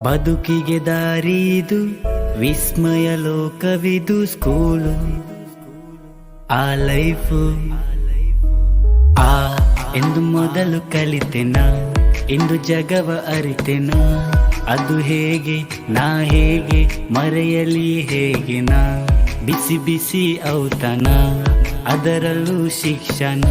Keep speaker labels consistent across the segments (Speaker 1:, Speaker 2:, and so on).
Speaker 1: ಬದುಕಿಗೆ ದಾರಿದು ವಿಸ್ಮಯ ಲೋಕವಿದು ಸ್ಕೂಲು ಆ ಲೈಫು ಆ ಎಂದು ಮೊದಲು ಕಲಿತೆನ ಇಂದು ಜಗವ ಅರಿತೆನ ಅದು ಹೇಗೆ ನಾ ಹೇಗೆ ಮರೆಯಲಿ ಹೇಗೆ ನಾ ಬಿಸಿ ಬಿಸಿ ಔತಣ ಅದರಲ್ಲೂ ಶಿಕ್ಷಣ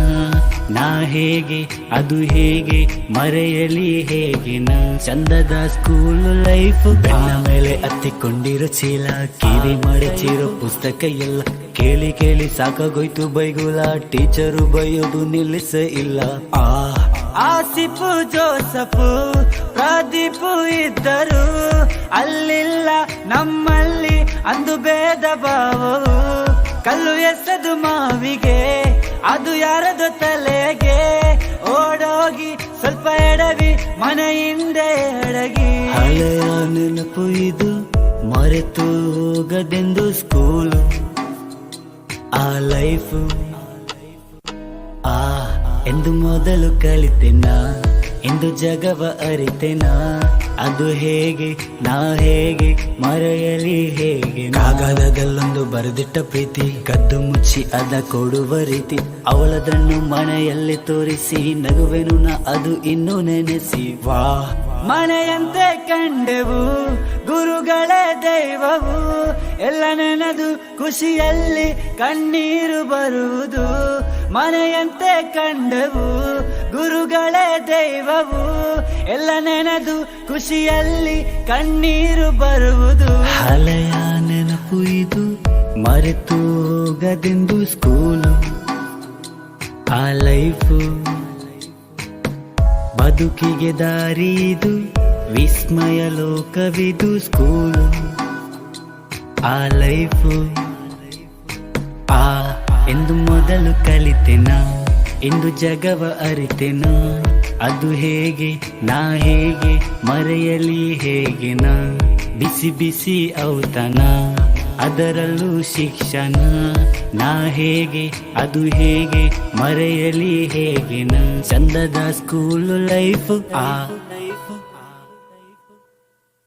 Speaker 1: ನಾ ಹೇಗೆ ಅದು ಹೇಗೆ ಮರೆಯಲಿ ಹೇಗೆ ನಾ ಚಂದದ ಸ್ಕೂಲ್ ಲೈಫ್ ಬೆನ್ನ ಮೇಲೆ ಹತ್ತಿಕೊಂಡಿರೋ ಚೀಲ ಕಿವಿ ಮಡಚಿರೋ ಪುಸ್ತಕ ಎಲ್ಲ ಕೇಳಿ ಕೇಳಿ ಸಾಕಾಗೋಯ್ತು ಬೈಗುಲ ಟೀಚರು ಬೈಯೋದು ನಿಲ್ಲಿಸ ಇಲ್ಲ ಆಸಿಫು ಜೋಸಫು ಪ್ರದೀಪು ಇದ್ದರು ಅಲ್ಲಿಲ್ಲ ನಮ್ಮಲ್ಲಿ ಅಂದು ಭೇದ ಭಾವವು ಕಲ್ಲು ಎಸೆದು ಮಾವಿಗೆ ಅದು ಯಾರದು ತಲೆಗೆ ಓಡೋಗಿ ಸ್ವಲ್ಪ ಎಡವಿ ಮನೆ ಹಿಂದೆ ಅಡಗಿ ಹಳೆಯ ನೆನಪು ಇದು ಮರೆತು ಹೋಗದೆಂದು ಸ್ಕೂಲು ಆ ಲೈಫು ಆ ಎಂದು ಮೊದಲು ಕಲಿತೆನ ಎಂದು ಜಗವ ಅರಿತೆನ ಅದು ಹೇಗೆ ನಾ ಹೇಗೆ ಮರೆಯಲಿ ಹೇಗೆ ಕಾಗದದಲ್ಲೊಂದು ಬರೆದಿಟ್ಟ ಪ್ರೀತಿ ಕದ್ದು ಮುಚ್ಚಿ ಅದ ಕೊಡುವ ರೀತಿ ಅವಳದನ್ನು ಮನೆಯಲ್ಲಿ ತೋರಿಸಿ ನಗುವೆನು ನಾ ಅದು ಇನ್ನೂ ನೆನೆಸಿ ವಾ ಮನೆಯಂತೆ ಕಂಡೆವು ಗುರುಗಳೇ ದೈವವು ಎಲ್ಲ ನೆನೆದು ಖುಷಿಯಲ್ಲಿ ಕಣ್ಣೀರು ಬರುವುದು ಮನೆಯಂತೆ ಕಂಡೆವು ಗುರುಗಳೇ ದೈವವು ಎಲ್ಲ ನೆನೆದು ಖುಷಿಯಲ್ಲಿ ಕಣ್ಣೀರು ಬರುವುದು ಹಳೆಯ ನೆನಪು ಇದು ಮರೆತು ಹೋಗದೆಂದು ಸ್ಕೂಲು ಆ ಲೈಫು ಬದುಕಿಗೆ ದಾರಿದು ವಿಸ್ಮಯ ಲೋಕವಿದು ಸ್ಕೂಲು ಆ ಲೈಫು ಆ ಎಂದು ಮೊದಲು ಕಲಿತೆನ ಇಂದು ಜಗವ ಅರಿತೆನ ಅದು ಹೇಗೆ ನಾ ಹೇಗೆ ಮರೆಯಲಿ ಹೇಗೆ ನಾ ಬಿಸಿ ಬಿಸಿ ಔತಣ ಅದರಲ್ಲೂ ಶಿಕ್ಷಣ ನಾ ಹೇಗೆ ಅದು ಹೇಗೆ ಮರೆಯಲಿ ಹೇಗೆ ನಾ ಚಂದದ ಸ್ಕೂಲ್ ಲೈಫ್ ಆ